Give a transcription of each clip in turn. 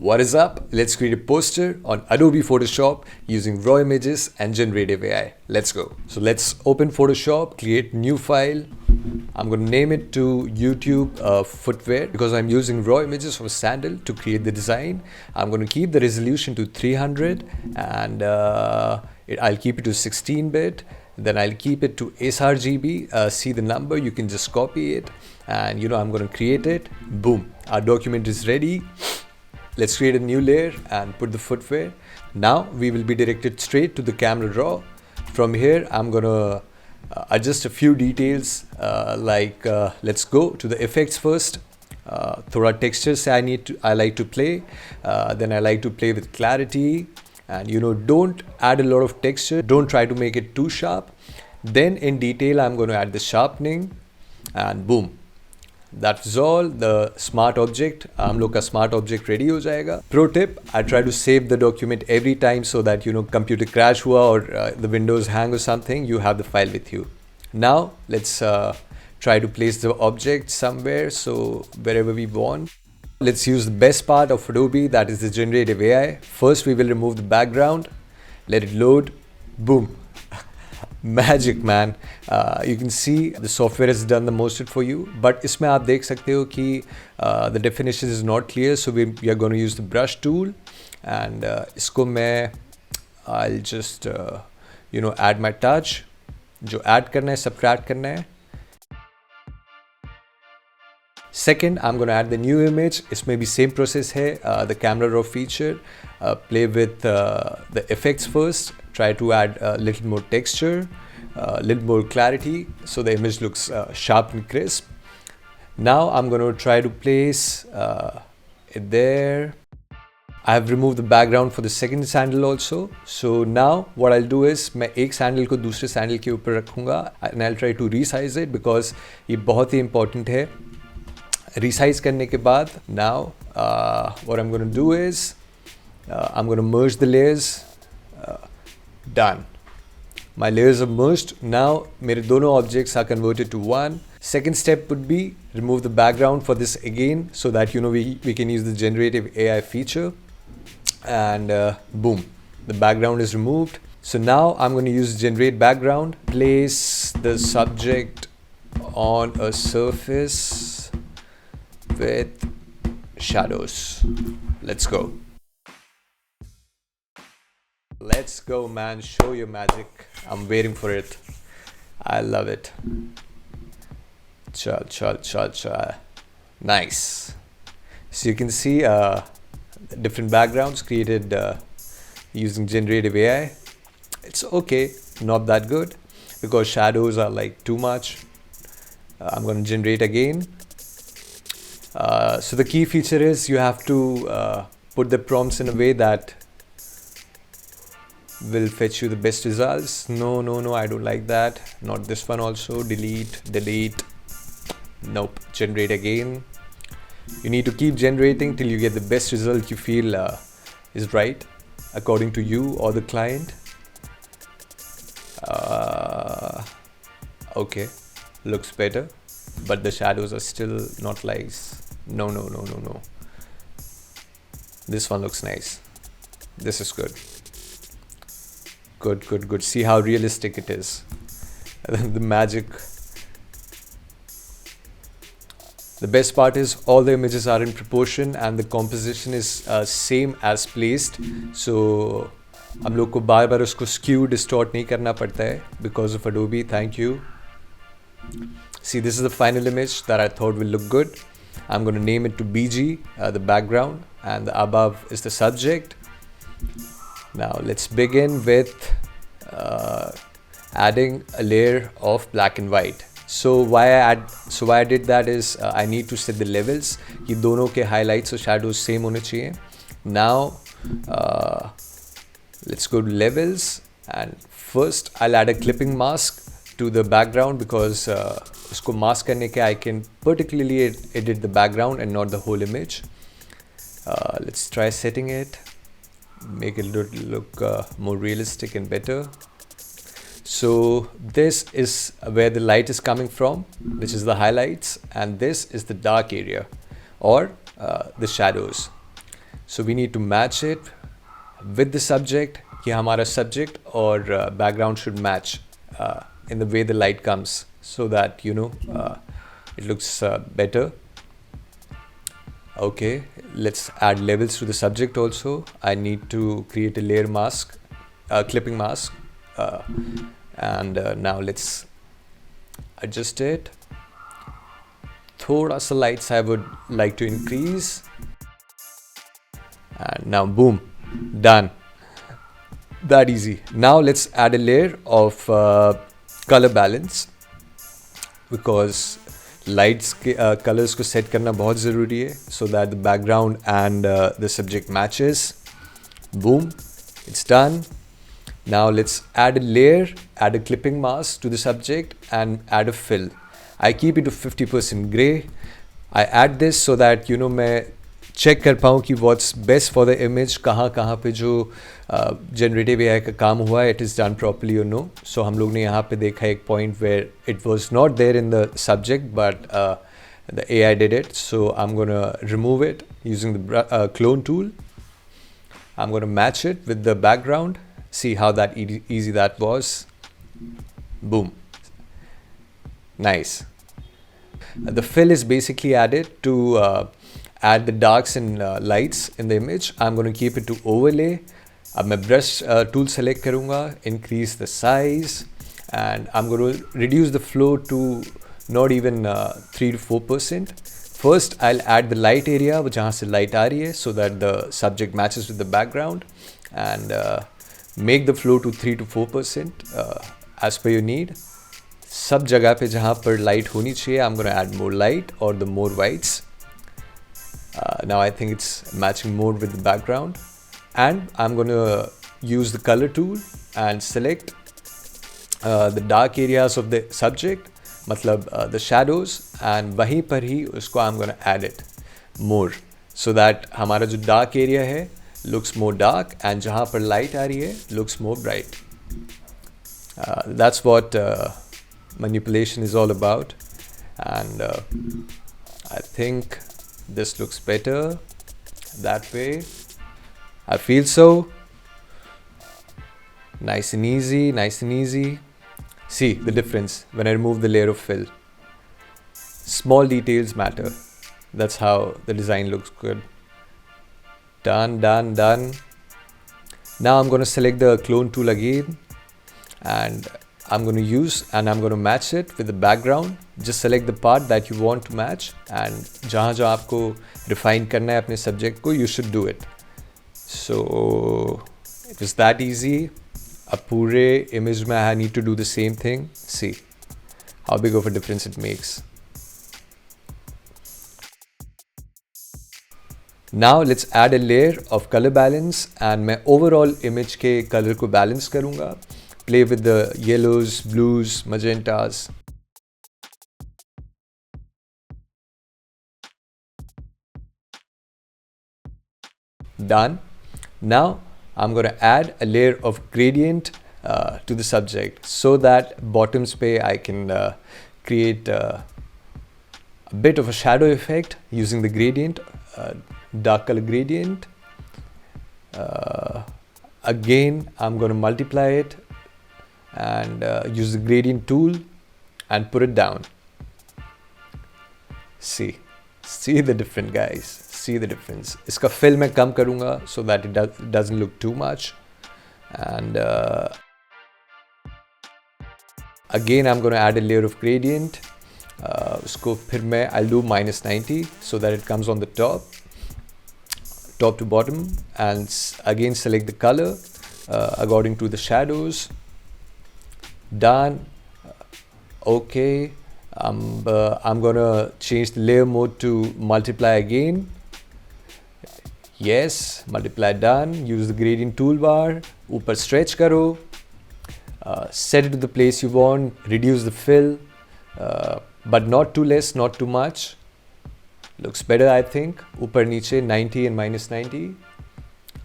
What is up? Let's create a poster on Adobe Photoshop using raw images and generative AI. Let's go. So let's open Photoshop, create new file. I'm going to name it to YouTube Footwear because I'm using raw images from a sandal to create the design. I'm going to keep the resolution to 300 and I'll keep it to 16-bit. Then I'll keep it to sRGB. See the number, you can just copy it. And I'm going to create it. Boom. Our document is ready. Let's create a new layer and put the footwear. Now we will be directed straight to the camera raw. From here, I'm gonna adjust a few details let's go to the effects first. Thoda textures I like to play. Then I like to play with clarity. And don't add a lot of texture. Don't try to make it too sharp. Then in detail, I'm going to add the sharpening and boom. That's all. The smart object, हम लोग का smart object ready हो जाएगा. Pro tip, I try to save the document every time so that computer crash हुआ or the windows hang or something, you have the file with you. Now let's try to place the object somewhere, so wherever we want. Let's use the best part of Adobe, that is the generative AI. First we will remove the background, let it load, boom. Magic, man. You can see the software has done the most for you, but इसमें आप देख सकते हो कि the definition is not clear, so we are going to use the brush tool and इसको मैं I'll just add my touch. जो add करना है, subtract करना है. Second, I'm going to add the new image. इसमें भी same process है. The camera raw feature. Play with the effects first. Try to add a little more texture, a little more clarity, so the image looks sharp and crisp. Now I'm going to try to place it there. I have removed the background for the second sandal also. So now what I'll do is मैं एक sandal को दूसरे sandal के ऊपर रखूँगा and I'll try to resize it because ये बहुत ही important है. Resize करने के बाद now what I'm going to do is I'm going to merge the layers. Done. My layers are merged. Now मेरे दोनों objects are converted to one. Second step would be remove the background for this again so that we can use the generative AI feature. And boom, the background is removed. So now I'm going to use generate background. Place the subject on a surface with shadows. Let's go. Let's go, man. Show your magic. I'm waiting for it. I love it. Chal. Nice. So you can see different backgrounds created using generative AI. It's okay, not that good because shadows are like too much. I'm going to generate again. So the key feature is you have to put the prompts in a way that will fetch you the best results. No, I don't like that. Not this one also. Delete. Nope. Generate again. You need to keep generating till you get the best result you feel is right according to you or the client. Okay, looks better, but the shadows are still not nice. No. This one looks nice. This is good. Good. See how realistic it is. The magic. The best part is all the images are in proportion and the composition is same as placed. So हम लोग को बार-बार उसको skew distort नहीं करना पड़ता है because of Adobe. Thank you. See, this is the final image that I thought will look good. I'm going to name it to BG, the background, and the above is the subject. Now let's begin with adding a layer of black and white. So why I did that is I need to set the levels. ये दोनों के highlights और shadows same होने चाहिए. Now let's go to levels and first I'll add a clipping mask to the background because उसको mask करने के I can particularly edit the background and not the whole image. Let's try setting it. Make it look more realistic and better. So this is where the light is coming from, which is the highlights, and this is the dark area or the shadows. So we need to match it with the subject. कि हमारा subject और background should match in the way the light comes, so that it looks better. Okay, let's add levels to the subject also. I need to create a layer mask, clipping mask, and now let's adjust it. Thoda sa lights I would like to increase, and now boom, done. That easy. Now let's add a layer of color balance, because lights के colors को set करना बहुत ज़रूरी है, so that the background and the subject matches. Boom, it's done. Now let's add a layer, add a clipping mask to the subject and add a fill. I keep it to 50% gray. I add this so that मैं check कर पाऊँ कि what's best for the image, कहाँ पे जो generative AI का काम हुआ है, it is done properly or no. So हम लोग ने यहाँ पे देखा एक point where it was not there in the subject, but the AI did it. So I'm gonna remove it using the clone tool. I'm gonna match it with the background. See how that easy that was. Boom. Nice. The fill is basically added to add the darks and lights in the image. I'm going to keep it to overlay. अब मैं brush tool select करूँगा, increase the size, and I'm going to reduce the flow to not even 3 to 4%. First, I'll add the light area, जहाँ से light आ रही है, so that the subject matches with the background, and make the flow to 3 to 4% as per your need. सब जगह पे जहाँ पर light होनी चाहिए, I'm going to add more light or the more whites. Now I think it's matching more with the background, and I'm going to use the color tool and select the dark areas of the subject, मतलब the shadows, and वहीं पर ही उसको I'm going to add it more, so that हमारा जो dark area है looks more dark, and जहाँ पर light आ रही है looks more bright. That's what manipulation is all about, and I think this looks better that way. I feel so. Nice and easy, nice and easy. See the difference when I remove the layer of fill. Small details matter. That's how the design looks good. Done, done, done. Now I'm going to select the clone tool again, and I'm going to use and I'm going to match it with the background. Just select the part that you want to match, and जहाँ जहाँ आपको refine करना है अपने subject को, you should do it. So it was that easy. A पूरे image में I need to do the same thing. See how big of a difference it makes. Now let's add a layer of color balance, and मैं overall image के color को balance करूँगा. Play with the yellows, blues, magentas. Done. Now I'm going to add a layer of gradient to the subject, so that bottoms pe I can create a bit of a shadow effect using the gradient, dark color gradient. Again, I'm going to multiply it and use the gradient tool and put it down. See the difference, guys. See the difference. इसका fill मैं कम करूँगा so that it doesn't look too much. And again, I'm going to add a layer of gradient. उसको फिर मैं I'll do -90 so that it comes on the top to bottom, and again select the color according to the shadows. Done. Okay. I'm gonna change the layer mode to multiply again. Yes, multiply done. Use the gradient toolbar. ऊपर stretch करो. Set it to the place you want. Reduce the fill, but not too less, not too much. Looks better, I think. ऊपर नीचे 90 and -90.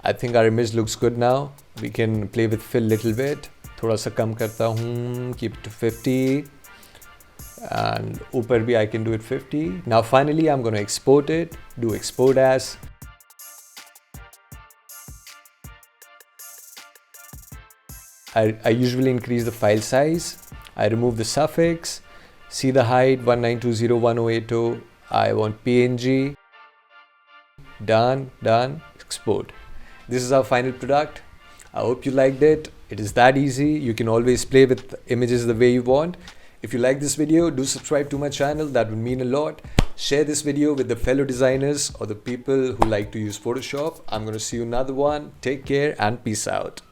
I think our image looks good now. We can play with fill little bit. थोड़ा सा कम करता हूँ. Keep it to 50. And ऊपर भी I can do it 50. Now finally I'm going to export it. Do export as. I usually increase the file size. I remove the suffix. See the height 19201080. I want PNG. Done. Export. This is our final product. I hope you liked it. It is that easy. You can always play with images the way you want. If you like this video, do subscribe to my channel. That would mean a lot. Share this video with the fellow designers or the people who like to use Photoshop. I'm going to see you in another one. Take care and peace out.